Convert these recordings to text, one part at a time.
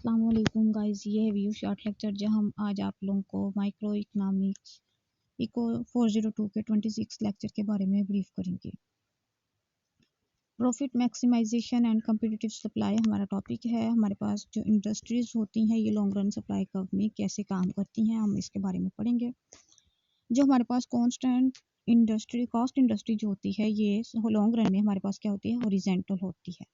अस्सलाम वालेकुम गाइस, ये है व्यू शॉर्ट लेक्चर जहां हम आज आप लोगों को माइक्रो इकोनॉमिक्स इको 402 के 26 लेक्चर के बारे में ब्रीफ करेंगे। Profit maximization and competitive supply हमारा टॉपिक है। हमारे पास जो इंडस्ट्रीज होती हैं ये लॉन्ग रन सप्लाई कर्व में कैसे काम करती हैं हम इसके बारे में पढ़ेंगे। जो हमारे पास कॉन्स्टेंट इंडस्ट्री कॉस्ट इंडस्ट्री जो होती है ये लॉन्ग रन में हमारे पास क्या होती है, हॉरिजॉन्टल होती है।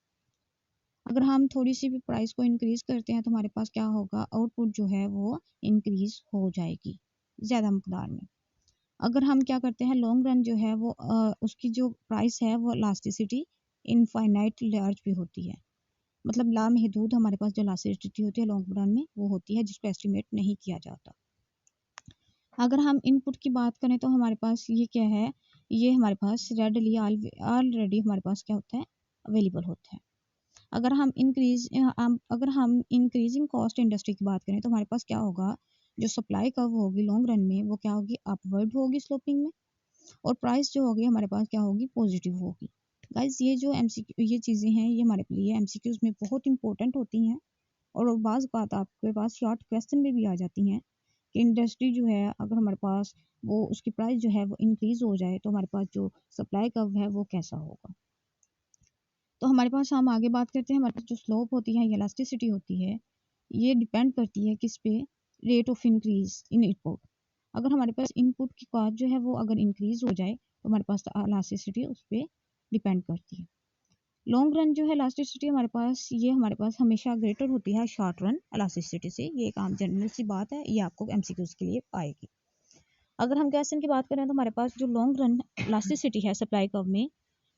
अगर हम थोड़ी सी भी प्राइस को इंक्रीज करते हैं तो हमारे पास क्या होगा, आउटपुट जो है वो इंक्रीज हो जाएगी ज़्यादा मकदार में। अगर हम क्या करते हैं, लॉन्ग रन जो है वो उसकी जो प्राइस है वो इलास्टिसिटी इनफाइनाइट लार्ज भी होती है, मतलब लामहदूद हमारे पास जो इलास्टिसिटी होती है लॉन्ग रन में वो होती है जिसको एस्टिमेट नहीं किया जाता। अगर हम इनपुट की बात करें तो हमारे पास ये क्या है, ये हमारे पास रेडली ऑलरेडी हमारे पास क्या होता है, अवेलेबल होता है। अगर हम इंक्रीजिंग कॉस्ट इंडस्ट्री की बात करें तो हमारे पास क्या होगा, जो सप्लाई कर्व होगी लॉन्ग रन में वो क्या होगी, अपवर्ड होगी स्लोपिंग में, और प्राइस जो होगी हमारे पास क्या होगी, पॉजिटिव होगी। गाइस ये जो एमसीक्यू ये चीज़ें हैं ये हमारे लिए एमसीक्यूज में बहुत इंपॉर्टेंट होती हैं, और बाज़ बात आपके पास शॉर्ट क्वेश्चन में भी आ जाती हैं कि इंडस्ट्री जो है अगर हमारे पास वो उसकी प्राइस जो है वो इंक्रीज हो जाए तो हमारे पास जो सप्लाई कर्व है वो कैसा होगा। तो हमारे पास हम आगे बात करते हैं, हमारे पास जो स्लोप होती है, इलास्टिसिटी होती है, ये डिपेंड करती है किस पे, rate of increase in input. अगर हमारे पास इनपुट की कॉस्ट जो है वो अगर इंक्रीज हो जाए तो हमारे पास इलास्टिसिटी उस पर डिपेंड करती है। लॉन्ग रन जो है इलास्टिसिटी हमारे पास हमेशा ग्रेटर होती है शॉर्ट रन इलास्टिसिटी से। ये एक आम जनरल सी बात है, ये आपको एमसीक्यूज के लिए आएगी। अगर हम क्वेश्चन की बात करें तो हमारे पास जो लॉन्ग रन इलास्टिसिटी है सप्लाई कर्व में,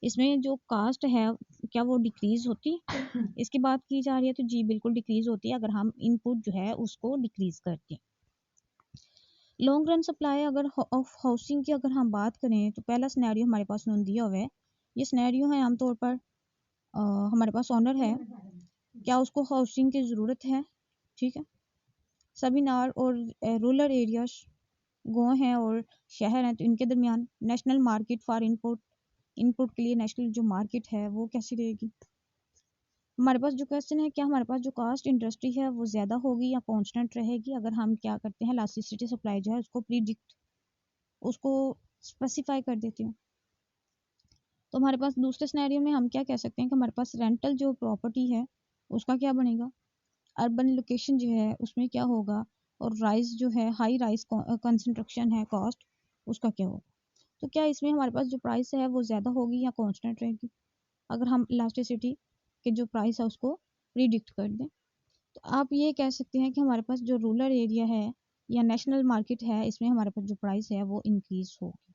इसमें जो कास्ट है क्या वो डिक्रीज होती है, इसकी बात की जा रही है तो जी बिल्कुल डिक्रीज होती है अगर हम इनपुट जो है उसको डिक्रीज करते हैं। लॉन्ग रन सप्लाई अगर ऑफ हाउसिंग की अगर हम बात करें तो पहला सिनेरियो हमारे पास नोन दिया हुआ है। ये सिनेरियो है आमतौर पर हमारे पास ओनर है, क्या उसको हाउसिंग की ज़रूरत है, ठीक है। सभी नार और रूरल एरियाज गाँव हैं और शहर हैं तो इनके दरमियान नेशनल मार्केट फॉर इनपुट के लिए नेशनल जो मार्केट है वो कैसी रहेगी। हमारे पास जो क्वेश्चन है, क्या हमारे पास जो कास्ट इंडस्ट्री है वो ज़्यादा होगी या कांस्टेंट रहेगी। अगर हम क्या करते हैं, इलास्टिसिटी सप्लाई जो है उसको स्पेसिफाई कर देते हैं। तो हमारे पास दूसरे सिनेरियो में हम क्या कह सकते हैं कि हमारे पास रेंटल जो प्रॉपर्टी है उसका क्या बनेगा, अर्बन लोकेशन जो है उसमें क्या होगा, और राइज जो है हाई राइज कंस्ट्रक्शन है कॉस्ट, उसका क्या होगा। तो क्या इसमें हमारे पास जो प्राइस है वो ज़्यादा होगी या कांस्टेंट रहेगी। अगर हम इलास्टिसिटी के जो प्राइस है उसको प्रिडिक्ट कर दें तो आप ये कह सकते हैं कि हमारे पास जो रूरल एरिया है या नेशनल मार्केट है इसमें हमारे पास जो प्राइस है वो इंक्रीज होगी,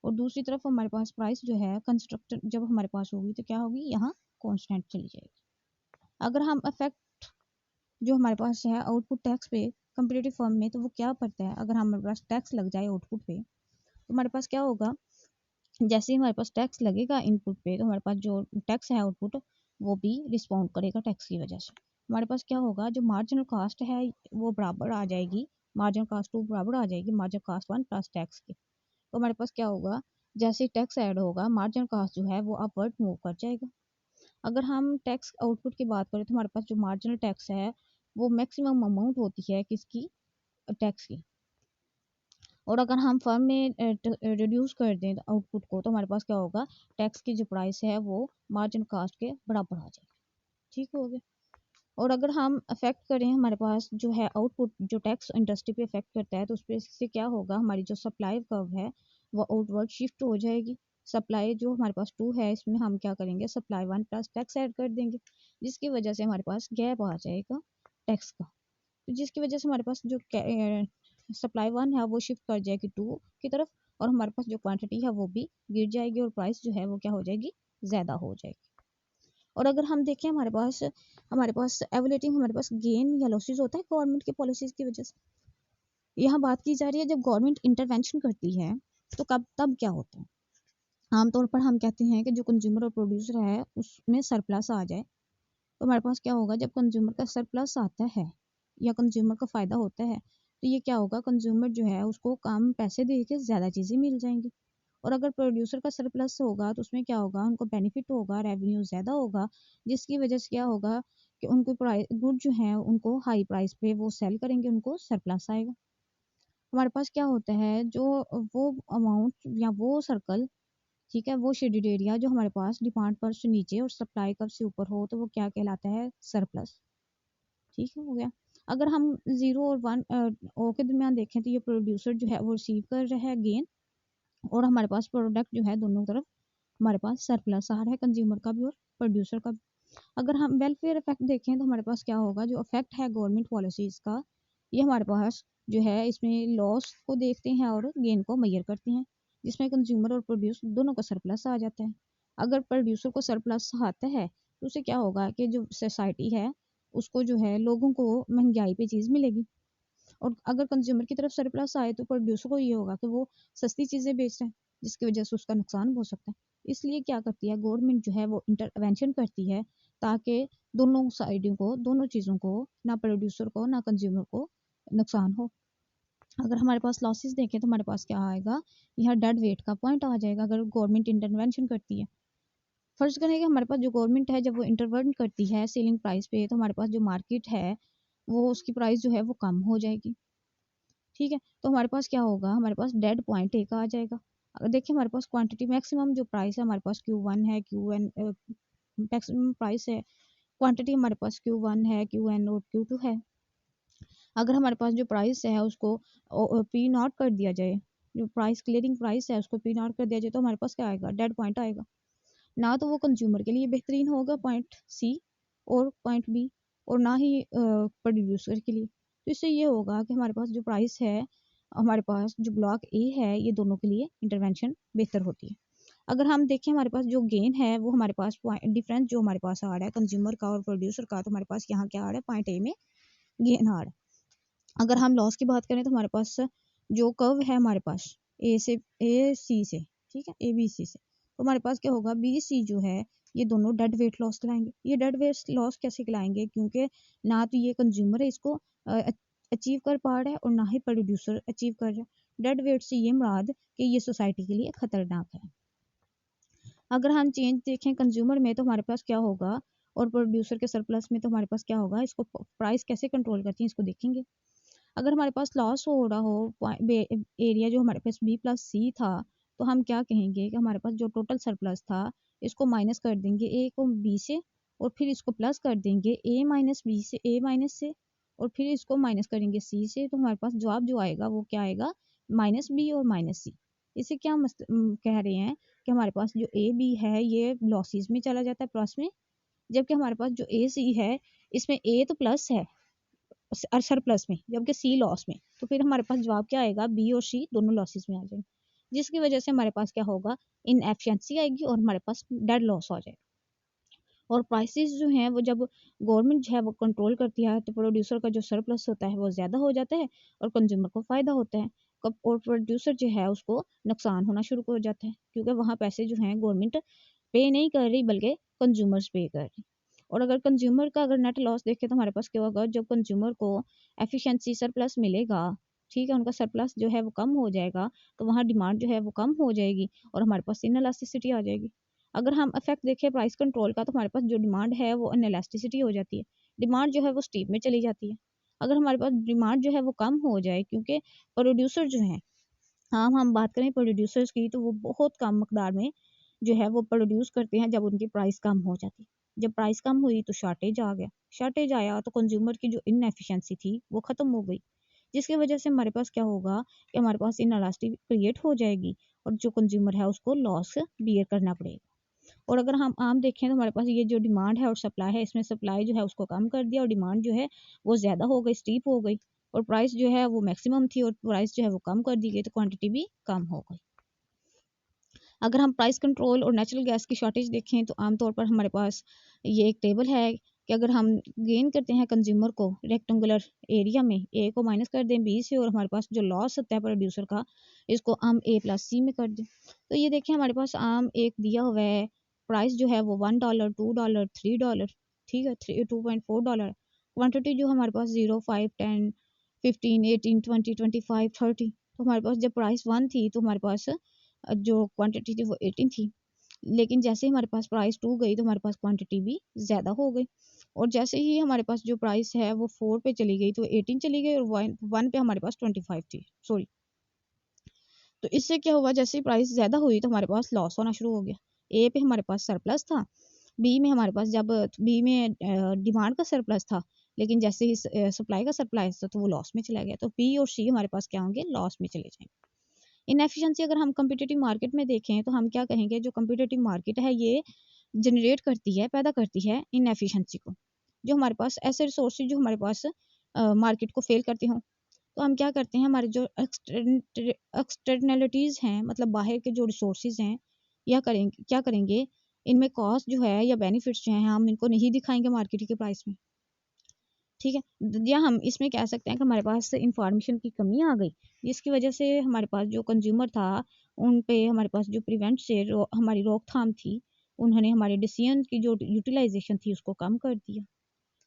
और दूसरी तरफ हमारे पास प्राइस जो है कंस्ट्रक्टर जब हमारे पास होगी तो क्या होगी, यहाँ कांस्टेंट चली जाएगी। अगर हम इफेक्ट जो हमारे पास है आउटपुट टैक्स पे कंपटीटिव फर्म में, तो वो क्या पड़ता है, अगर हमारे पास टैक्स लग जाए आउटपुट पे तो हमारे पास क्या होगा, जैसे ही हमारे पास टैक्स लगेगा इनपुट पे तो हमारे पास जो टैक्स है आउटपुट वो भी रिस्पॉन्ड करेगा टैक्स की वजह से। हमारे पास क्या होगा, जो मार्जिनल कास्ट है वो बराबर आ जाएगी, मार्जिनल कास्ट 2 बराबर आ जाएगी मार्जिनल कास्ट 1 प्लस टैक्स के। तो हमारे पास क्या होगा, जैसे टैक्स ऐड होगा मार्जिनल कास्ट जो है वो अपवर्ड मूव कर जाएगा। अगर हम टैक्स आउटपुट की बात करें तो हमारे पास जो मार्जिनल टैक्स है वो मैक्सिमम अमाउंट होती है किसकी, टैक्स की, और अगर हम फर्म में रिड्यूस कर दें आउटपुट को तो हमारे पास क्या होगा, टैक्स की जो प्राइस है वो मार्जिन कास्ट के बराबर आ जाएगी, ठीक हो गया। और अगर हम अफेक्ट करें हमारे पास जो है आउटपुट जो टैक्स इंडस्ट्री पे अफेक्ट करता है तो उस पर से क्या होगा, हमारी जो सप्लाई कर्व है वो आउटवर्ड शिफ्ट हो जाएगी। सप्लाई जो हमारे पास 2 है इसमें हम क्या करेंगे, सप्लाई 1 प्लस टैक्स ऐड कर देंगे, जिसकी वजह से हमारे पास गैप आ जाएगा टैक्स का, तो जिसकी वजह से हमारे पास जो सप्लाई 1 है वो शिफ्ट कर जाएगी 2 की तरफ, और हमारे पास जो क्वांटिटी है वो भी गिर जाएगी और प्राइस जो है वो क्या हो जाएगी, ज़्यादा हो जाएगी। और अगर हम देखें हमारे पास एवलेटिंग हमारे पास गेन या लॉसेज होता है गवर्नमेंट की पॉलिसीज़ की वजह से। यहाँ बात की जा रही है जब गवर्नमेंट इंटरवेंशन करती है तो तब क्या होता है। आमतौर पर हम कहते हैं कि जो कंज्यूमर और प्रोड्यूसर है उसमें सरप्लस आ जाए तो हमारे पास क्या होगा, जब कंज्यूमर का सरप्लस आता है या कंज्यूमर का फ़ायदा होता है तो ये क्या होगा, कंज्यूमर जो है उसको कम पैसे दे के ज़्यादा चीज़ें मिल जाएंगी। और अगर प्रोड्यूसर का सरप्लस होगा तो उसमें क्या होगा, उनको बेनिफिट होगा, रेवेन्यू ज़्यादा होगा, जिसकी वजह से क्या होगा कि उनको प्राइस गुड जो है उनको हाई प्राइस पे वो सेल करेंगे, उनको सरप्लस आएगा। हमारे पास क्या होता है, जो वो अमाउंट या वो सर्कल, ठीक है, वो शेडेड एरिया जो हमारे पास डिमांड कर्व से नीचे और सप्लाई कर्व से ऊपर हो, तो वो क्या कहलाता है, सरप्लस। ठीक है, हो गया। अगर हम 0 और 1 ओ के दरमियान देखें तो ये प्रोड्यूसर जो है वो रिसीव कर रहा है गेन, और हमारे पास प्रोडक्ट जो है दोनों तरफ हमारे पास सरप्लस आ रहा है, कंज्यूमर का भी और प्रोड्यूसर का भी। अगर हम वेलफेयर इफेक्ट देखें तो हमारे पास क्या होगा, जो इफेक्ट है गवर्नमेंट पॉलिसीज़ का, ये हमारे पास जो है इसमें लॉस को देखते हैं और गेन को मेजर करते हैं, जिसमें कंज्यूमर और प्रोड्यूस दोनों को सरप्लस आ जाता है। अगर प्रोड्यूसर को सरप्लस आता है तो उससे क्या होगा कि जो सोसाइटी है उसको जो है लोगों को महंगाई पे चीज़ मिलेगी, और अगर कंज्यूमर की तरफ सरप्लस आए तो प्रोड्यूसर को ये होगा कि वो सस्ती चीज़ें बेच रहे हैं, जिसकी वजह से उसका नुकसान हो सकता है। इसलिए क्या करती है गवर्नमेंट जो है वो इंटरवेंशन करती है, ताकि दोनों साइडों को, दोनों चीज़ों को, ना प्रोड्यूसर को ना कंज्यूमर को नुकसान हो। अगर हमारे पास लॉसेस देखें तो हमारे पास क्या आएगा, यहाँ डेड वेट का पॉइंट आ जाएगा अगर गवर्नमेंट इंटरवेंशन करती है। फर्ज करें कि हमारे पास जो गवर्नमेंट है जब वो इंटरवेंट करती है सेलिंग प्राइस पे, तो हमारे पास जो मार्केट है वो उसकी प्राइस जो है वो कम हो जाएगी। ठीक है, तो हमारे पास क्या होगा, हमारे पास डेड पॉइंट एक आ जाएगा। अगर देखिए हमारे पास क्वांटिटी मैक्सिमम जो प्राइस है हमारे पास Q1 है, Qn मैक्सिमम प्राइस है, क्वांटिटी हमारे पास Q1 है, Qn और Q2 है। अगर हमारे पास जो प्राइस है उसको पी नॉट कर दिया जाए, जो प्राइस क्लियरिंग प्राइस है उसको पी नॉट कर दिया जाए, तो हमारे पास क्या आएगा, डेड पॉइंट आएगा। ना तो वो कंज्यूमर के लिए बेहतरीन होगा पॉइंट सी और पॉइंट बी, और ना ही प्रोड्यूसर के लिए। तो इससे ये होगा कि हमारे पास जो प्राइस है, हमारे पास जो ब्लॉक ए है, ये दोनों के लिए इंटरवेंशन बेहतर होती है। अगर हम देखें हमारे पास जो गेन है वो हमारे पास डिफरेंस जो हमारे पास आ रहा है कंज्यूमर का और प्रोड्यूसर का, तो हमारे पास यहाँ क्या आ रहा है, पॉइंट ए में गेन आ रहा है। अगर हम लॉस की बात करें तो हमारे पास जो कर्व है हमारे पास ए सी से, ठीक है, ए बी सी से, तो हमारे पास क्या होगा, बी सी जो है ये दोनों डेड वेट लॉस लाएंगे। ये डेड वेट लॉस कैसे लाएंगे, क्योंकि ना तो ये कंज्यूमर है इसको अचीव कर पा रहा है और ना ही प्रोड्यूसर अचीव कर रहा है। डेड वेट से ये मुराद कि ये सोसाइटी के लिए खतरनाक है। अगर हम चेंज देखें कंज्यूमर में तो हमारे पास क्या होगा, और प्रोड्यूसर के सरप्लस में तो हमारे पास क्या होगा, इसको प्राइस कैसे कंट्रोल करती है इसको देखेंगे। अगर हमारे पास लॉस हो रहा हो एरिया जो हमारे पास बी प्लस सी था, तो हम क्या कहेंगे कि हमारे पास जो टोटल सरप्लस था इसको माइनस कर देंगे ए को बी से, और फिर इसको प्लस कर देंगे ए माइनस बी से, ए माइनस से, और फिर इसको माइनस करेंगे सी से, तो हमारे पास जवाब जो आएगा वो क्या आएगा, माइनस बी और माइनस सी। इसे क्या कह रहे हैं कि हमारे पास जो ए बी है ये लॉसेस में चला जाता है, प्लस में, जबकि हमारे पास जो ए सी है इसमें ए तो प्लस है और सरप्लस में, जबकि सी लॉस में, तो फिर हमारे पास जवाब क्या आएगा, बी और सी दोनों लॉसेस में आ जाएंगे, जिसकी वजह से हमारे पास क्या होगा, इनएफिशिएंसी आएगी और हमारे पास डेड लॉस हो जाएगा। और प्राइसेस जो हैं वो जब गवर्नमेंट जो है वो कंट्रोल करती है तो प्रोड्यूसर का जो सरप्लस होता है वो ज़्यादा हो जाता है और कंज्यूमर को फ़ायदा होता है। कब और प्रोड्यूसर जो है उसको नुकसान होना शुरू हो जाता है, क्योंकि वहाँ पैसे जो हैं गवर्नमेंट पे नहीं कर रही बल्कि कंज्यूमर्स पे कर रही। और अगर कंज्यूमर का अगर नेट लॉस देखें तो हमारे पास क्या होगा, जब कंज्यूमर को एफिशिएंसी सरप्लस मिलेगा, ठीक है, उनका सरप्लस जो है वो कम हो जाएगा, तो वहाँ डिमांड जो है वो कम हो जाएगी और हमारे पास इनएलास्टिसिटी आ जाएगी। अगर हम इफेक्ट देखें प्राइस कंट्रोल का तो हमारे पास जो डिमांड है वो अनइलास्टिसिटी हो जाती है, डिमांड जो है वो स्टीप में चली जाती है। अगर हमारे पास डिमांड जो है वो कम हो जाए, क्योंकि प्रोड्यूसर जो है, हाँ हम बात करें प्रोड्यूसर्स की, तो वो बहुत कम मकदार में जो है वो प्रोड्यूस करते हैं जब उनकी प्राइस कम हो जाती है। जब प्राइस कम हुई तो शार्टेज आ गया, शार्टेज आया तो कंज्यूमर की जो इनएफिशिएंसी थी वो ख़त्म हो गई, जिसकी वजह से हमारे पास क्या होगा कि हमारे पास इनएलास्टिक क्रिएट हो जाएगी और जो कंज्यूमर है उसको लॉस बियर करना पड़ेगा। और अगर हम आम देखें तो हमारे पास ये जो डिमांड है और सप्लाई है, इसमें सप्लाई जो है उसको कम कर दिया और डिमांड जो है वो ज़्यादा हो गई, स्टीप हो गई, और प्राइस जो है वो मैक्सिमम थी और प्राइस जो है वो कम कर दी गई, तो क्वांटिटी भी कम हो गई। अगर हम प्राइस कंट्रोल और नेचुरल गैस की शॉर्टेज देखें तो आमतौर पर हमारे पास ये एक टेबल है कि अगर हम गेन करते हैं कंज्यूमर को रेक्टेंगुलर एरिया में, ए को माइनस कर दें बी से, और हमारे पास जो लॉस होता है प्रोड्यूसर का इसको हम ए प्लस सी में कर दें, तो ये देखिए हमारे पास आम एक दिया हुआ है, प्राइस जो है वो $1, $2, $3, ठीक है, 2.4, क्वान्टिटी जो हमारे पास 0, 5, 10, 15, 18, 20, 25, 30, तो हमारे पास जब प्राइस 1 थी तो हमारे पास जो क्वांटिटी थी वो 18 थी, लेकिन जैसे ही हमारे पास प्राइस 2 गई तो हमारे पास क्वांटिटी भी ज़्यादा हो गई। और जैसे ही हमारे पास जो प्राइस है वो 4 पे चली गई तो 18 चली गई और 1 पे हमारे पास 25 थी, सॉरी। तो इससे क्या हुआ, जैसे ही प्राइस ज़्यादा हुई तो हमारे पास लॉस होना शुरू हो गया। ए पे हमारे पास सरप्लस था, बी में हमारे पास जब बी में डिमांड का सरप्लस था, लेकिन जैसे ही सप्लाई का सरप्लस था तो वो लॉस में चला गया। तो बी और सी हमारे पास क्या होंगे, लॉस में चले जाएंगे। इनएफिशिएंसी अगर हम कम्पिटिटिव मार्केट में देखें तो हम क्या कहेंगे, जो कम्पिटिटिव मार्केट है ये जनरेट करती है, पैदा करती है इनएफिशिएंसी को। जो हमारे पास ऐसे रिसोर्सेज जो हमारे पास मार्केट को फेल करते हों, तो हम क्या करते हैं, हमारे जो एक्सटर्नलिटीज़ हैं, मतलब बाहर के जो रिसोर्सेज हैं, या करेंगे क्या करेंगे, इनमें कॉस्ट जो है या बेनिफिट्स जो हैं हम इनको नहीं दिखाएंगे मार्केट के प्राइस में। ठीक है, या हम इसमें कह सकते हैं कि हमारे पास इंफॉर्मेशन की कमी आ गई, जिसकी वजह से हमारे पास जो कंज्यूमर था उन पे हमारे पास जो प्रिवेंट से हमारी रोकथाम थी, उन्होंने हमारे डिसीजन की जो यूटिलाइजेशन थी उसको कम कर दिया।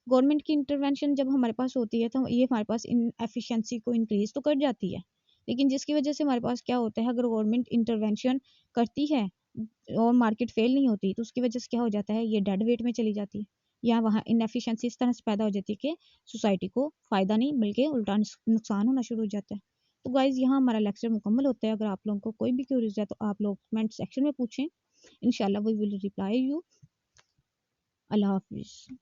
गवर्नमेंट की इंटरवेंशन जब हमारे पास होती है तो ये हमारे पास इन एफिशिएंसी को इंक्रीज तो कर जाती है, लेकिन जिसकी वजह से हमारे पास क्या होता है, अगर गवर्नमेंट इंटरवेंशन करती है और मार्केट फेल नहीं होती तो उसकी वजह से क्या हो जाता है, ये डेड वेट में चली जाती है, या वहाँ इनएफिशिएंसी इस तरह से पैदा हो जाती है कि सोसाइटी को फ़ायदा नहीं बल्कि उल्टा नुकसान होना शुरू हो जाता है। तो गाइज़ यहाँ हमारा लेक्चर मुकम्मल होता है। अगर आप लोगों को कोई भी क्यूरीज है तो आप लोग कमेंट सेक्शन में पूछें, इंशाल्लाह वी विल रिप्लाई यू। अल्लाह हाफिज़।